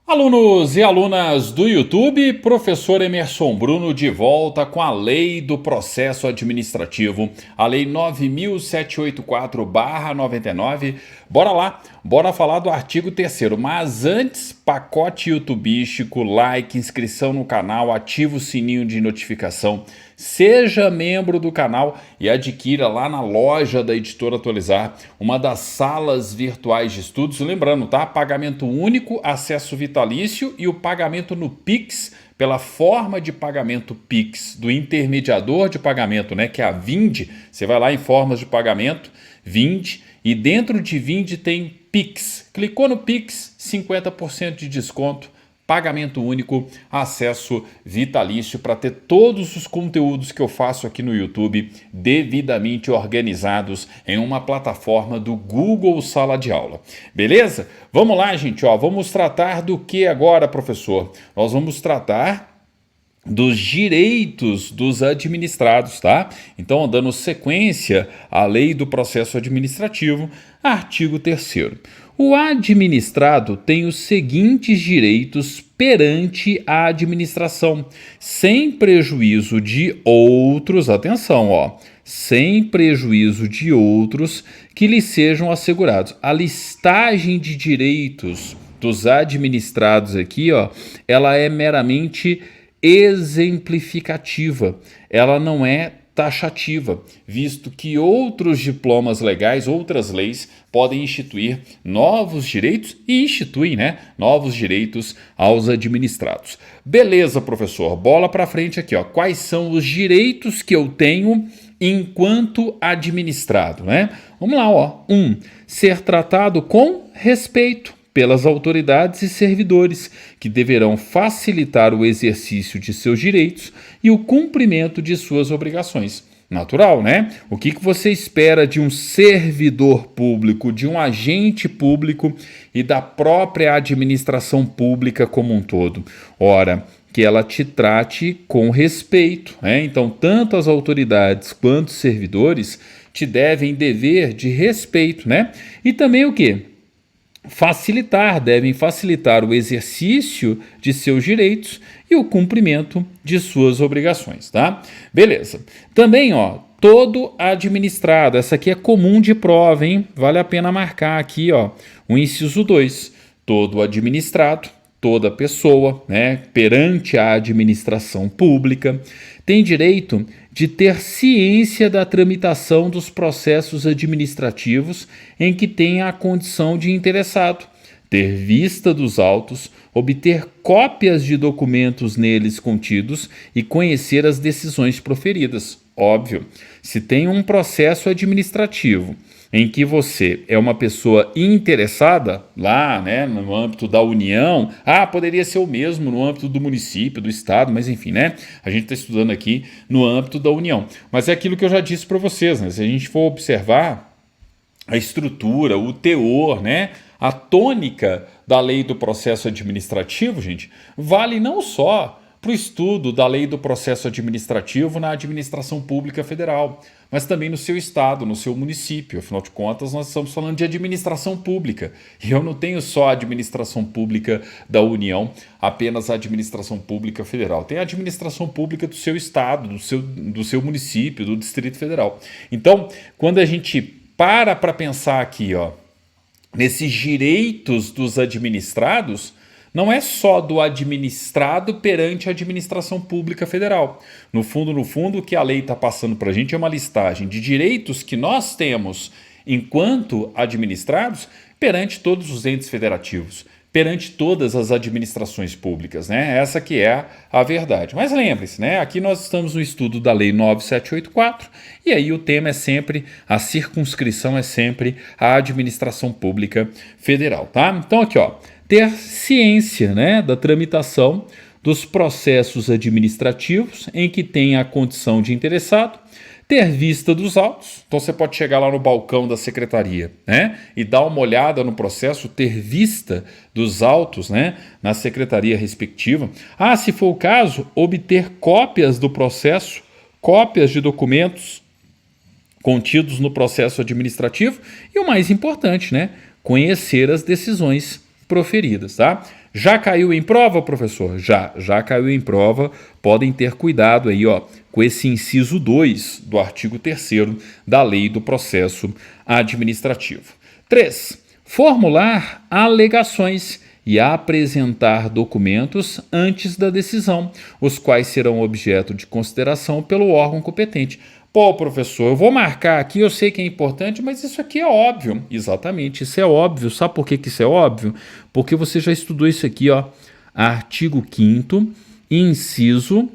Alunos e alunas do YouTube, professor Emerson Bruno de volta com a Lei do Processo Administrativo, a Lei 9.784/99. Bora lá, bora falar do artigo 3º, mas antes, pacote youtubístico, like, inscrição no canal, ativa o sininho de notificação, seja membro do canal e adquira lá na loja da Editora Atualizar uma das salas virtuais de estudos. Lembrando, tá? Pagamento único, acesso vitalício e o pagamento no Pix, pela forma de pagamento Pix do intermediador de pagamento, né? Que é a Vindi. Você vai lá em formas de pagamento, Vindi, e dentro de Vindi tem Pix. Clicou no Pix, 50% de desconto. Pagamento único, acesso vitalício para ter todos os conteúdos que eu faço aqui no YouTube devidamente organizados em uma plataforma do Google Sala de Aula. Beleza? Vamos lá, gente, ó, vamos tratar do que agora, professor? Nós vamos tratar dos direitos dos administrados, tá? Então, dando sequência à Lei do Processo Administrativo, artigo 3º. O administrado tem os seguintes direitos perante a administração, sem prejuízo de outros, atenção, ó, sem prejuízo de outros que lhe sejam assegurados. A listagem de direitos dos administrados aqui, ó, ela é meramente exemplificativa, ela não é taxativa, visto que outros diplomas legais, outras leis, podem instituir novos direitos e instituem, né, novos direitos aos administrados. Beleza, professor, bola para frente aqui, ó. Quais são os direitos que eu tenho enquanto administrado, né? Vamos lá, ó. 1. Ser tratado com respeito pelas autoridades e servidores, que deverão facilitar o exercício de seus direitos e o cumprimento de suas obrigações. Natural, né? O que você espera de um servidor público, de um agente público e da própria administração pública como um todo? Ora, que ela te trate com respeito, né? Então, tanto as autoridades quanto os servidores te devem dever de respeito, né? E também o quê? Devem facilitar o exercício de seus direitos e o cumprimento de suas obrigações, tá? Beleza. Também, ó, todo administrado, essa aqui é comum de prova, hein? Vale a pena marcar aqui, ó, o inciso 2. Todo administrado, toda pessoa, né, perante a administração pública, tem direito de ter ciência da tramitação dos processos administrativos em que tenha a condição de interessado, ter vista dos autos, obter cópias de documentos neles contidos e conhecer as decisões proferidas. Óbvio, se tem um processo administrativo em que você é uma pessoa interessada, lá, né, no âmbito da União, poderia ser o mesmo no âmbito do município, do estado, mas enfim, né, a gente está estudando aqui no âmbito da União. Mas é aquilo que eu já disse para vocês, né, se a gente for observar a estrutura, o teor, né, a tônica da lei do processo administrativo, gente, vale não só para o estudo da lei do processo administrativo na administração pública federal, mas também no seu estado, no seu município. Afinal de contas, nós estamos falando de administração pública. E eu não tenho só a administração pública da União, apenas a administração pública federal. Tem a administração pública do seu estado, do seu município, do Distrito Federal. Então, quando a gente para pensar aqui, ó, nesses direitos dos administrados, não é só do administrado perante a administração pública federal. No fundo, o que a lei está passando para a gente é uma listagem de direitos que nós temos enquanto administrados perante todos os entes federativos, perante todas as administrações públicas, né? Essa que é a verdade. Mas lembre-se, né? Aqui nós estamos no estudo da Lei 9784 e aí o tema é sempre, a circunscrição é sempre a administração pública federal, tá? Então aqui, ó, ter ciência, né, da tramitação dos processos administrativos em que tenha a condição de interessado, ter vista dos autos. Então você pode chegar lá no balcão da secretaria, né, e dar uma olhada no processo, ter vista dos autos, né, na secretaria respectiva. Se for o caso, obter cópias do processo, cópias de documentos contidos no processo administrativo e o mais importante, né, conhecer as decisões proferidas, tá? Já caiu em prova, professor? Já caiu em prova. Podem ter cuidado aí, ó, com esse inciso 2 do artigo 3º da Lei do Processo Administrativo. 3. Formular alegações e apresentar documentos antes da decisão, os quais serão objeto de consideração pelo órgão competente. Pô, professor, eu vou marcar aqui, eu sei que é importante, mas isso aqui é óbvio. Exatamente, isso é óbvio. Sabe por que isso é óbvio? Porque você já estudou isso aqui, ó. Artigo 5º, inciso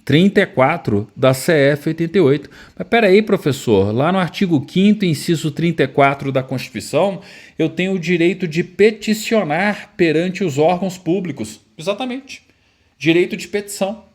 34 da CF 88. Mas peraí, professor, lá no artigo 5º, inciso 34 da Constituição, eu tenho o direito de peticionar perante os órgãos públicos. Exatamente. Direito de petição.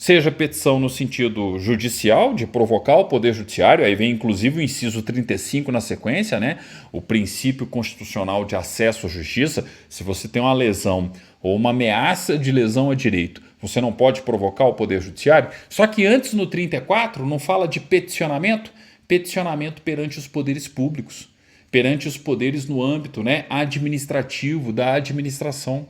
Seja petição no sentido judicial, de provocar o Poder Judiciário, aí vem inclusive o inciso 35 na sequência, né? O princípio constitucional de acesso à justiça. Se você tem uma lesão ou uma ameaça de lesão a direito, você não pode provocar o Poder Judiciário. Só que antes, no 34, não fala de peticionamento? Peticionamento perante os poderes públicos, perante os poderes no âmbito, né, administrativo, da administração.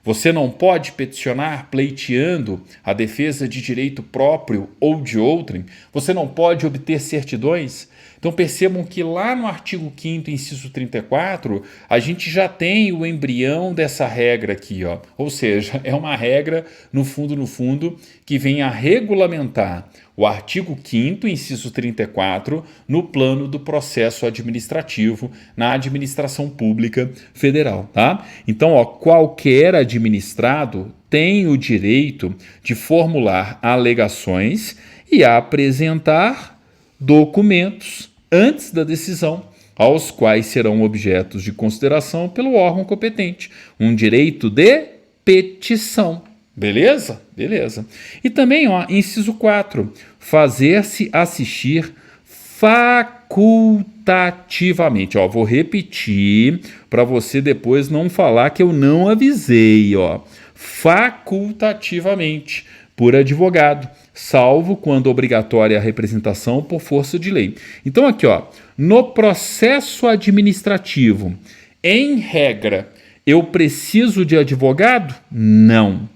Você não pode peticionar pleiteando a defesa de direito próprio ou de outrem. Você não pode obter certidões. Então percebam que lá no artigo 5º, inciso 34, a gente já tem o embrião dessa regra aqui, ó. Ou seja, é uma regra, no fundo, que vem a regulamentar o artigo 5º, inciso 34, no plano do processo administrativo na administração pública federal, tá? Então, ó, qualquer administrado tem o direito de formular alegações e apresentar documentos antes da decisão, aos quais serão objetos de consideração pelo órgão competente. Um direito de petição. Beleza? Beleza. E também, ó, inciso 4, fazer-se assistir facultativamente. Ó, vou repetir para você depois não falar que eu não avisei, ó. Facultativamente, por advogado, salvo quando obrigatória a representação por força de lei. Então aqui, ó, no processo administrativo, em regra, eu preciso de advogado? Não.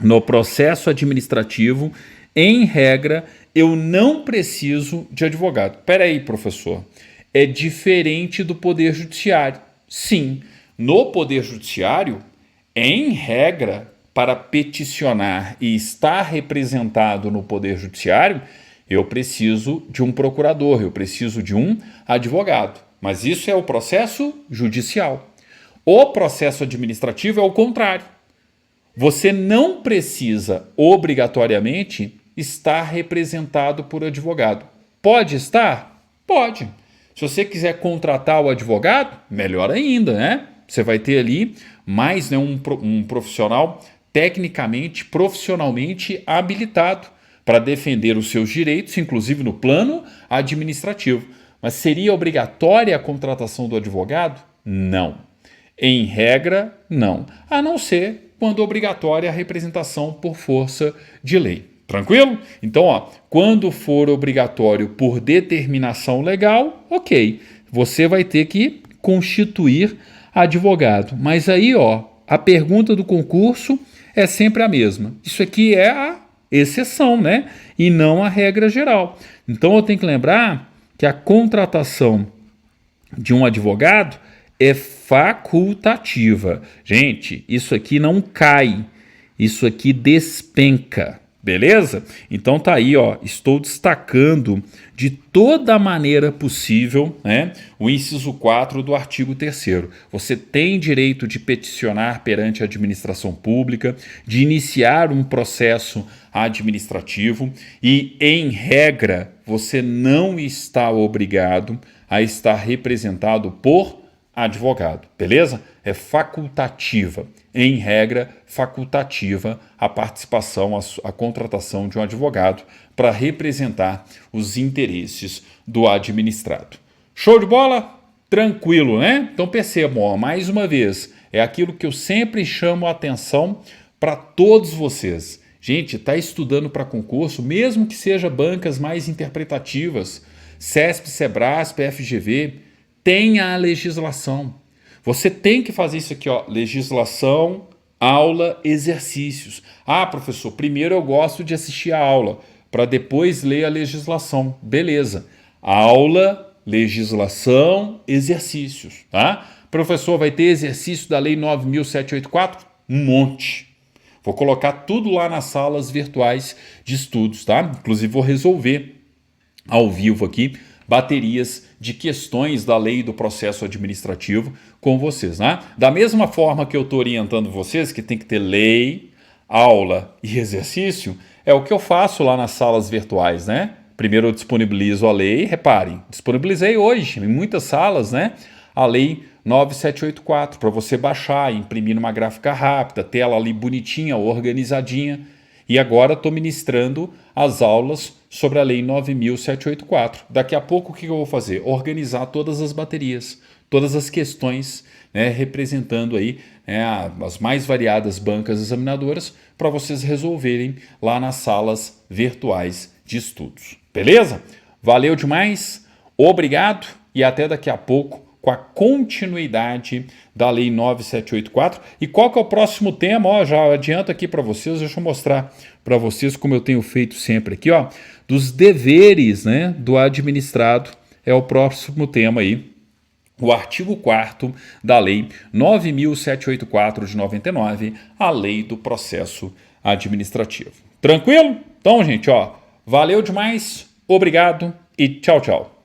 No processo administrativo, em regra, eu não preciso de advogado. Espera aí, professor. É diferente do Poder Judiciário. Sim, no Poder Judiciário, em regra, para peticionar e estar representado no Poder Judiciário, eu preciso de um procurador, eu preciso de um advogado. Mas isso é o processo judicial. O processo administrativo é o contrário. Você não precisa, obrigatoriamente, estar representado por advogado. Pode estar? Pode. Se você quiser contratar o advogado, melhor ainda, né? Você vai ter ali mais, né, um profissional tecnicamente, profissionalmente habilitado para defender os seus direitos, inclusive no plano administrativo. Mas seria obrigatória a contratação do advogado? Não. Em regra, não. A não ser quando obrigatória a representação por força de lei. Tranquilo? Então, ó, quando for obrigatório por determinação legal, ok, você vai ter que constituir advogado. Mas aí, ó, a pergunta do concurso é sempre a mesma. Isso aqui é a exceção, né? E não a regra geral. Então, eu tenho que lembrar que a contratação de um advogado é facultativa. Gente, isso aqui não cai, isso aqui despenca, beleza? Então tá aí, ó, estou destacando de toda a maneira possível, né, o inciso 4 do artigo 3º. Você tem direito de peticionar perante a administração pública, de iniciar um processo administrativo e, em regra, você não está obrigado a estar representado por advogado, beleza? É facultativa, em regra, facultativa a participação, a contratação de um advogado para representar os interesses do administrado. Show de bola? Tranquilo, né? Então percebam, ó, mais uma vez, é aquilo que eu sempre chamo a atenção para todos vocês. Gente, está estudando para concurso, mesmo que seja bancas mais interpretativas, CESP, SEBRASP, FGV, tenha a legislação. Você tem que fazer isso aqui, ó, legislação, aula, exercícios. Ah, professor, primeiro eu gosto de assistir a aula, para depois ler a legislação. Beleza. Aula, legislação, exercícios, tá? Professor, vai ter exercício da Lei 9.784? Um monte. Vou colocar tudo lá nas salas virtuais de estudos, tá? Inclusive vou resolver ao vivo aqui baterias de questões da lei do processo administrativo com vocês, né? Da mesma forma que eu estou orientando vocês que tem que ter lei, aula e exercício, é o que eu faço lá nas salas virtuais, né? Primeiro eu disponibilizo a lei, reparem, disponibilizei hoje em muitas salas, né? A lei 9784 para você baixar, imprimir numa gráfica rápida, tela ali bonitinha, organizadinha. E agora estou ministrando as aulas sobre a Lei 9.784. Daqui a pouco o que eu vou fazer? Organizar todas as baterias, todas as questões, né, representando aí, né, as mais variadas bancas examinadoras para vocês resolverem lá nas salas virtuais de estudos. Beleza? Valeu demais, obrigado e até daqui a pouco com a continuidade da Lei 9784. E qual que é o próximo tema? Ó, já adianto aqui para vocês, deixa eu mostrar para vocês como eu tenho feito sempre aqui, ó, dos deveres, né, do administrado, é o próximo tema aí. O artigo 4º da Lei 9.784 de 99, a Lei do Processo Administrativo. Tranquilo? Então, gente, ó, valeu demais, obrigado e tchau, tchau.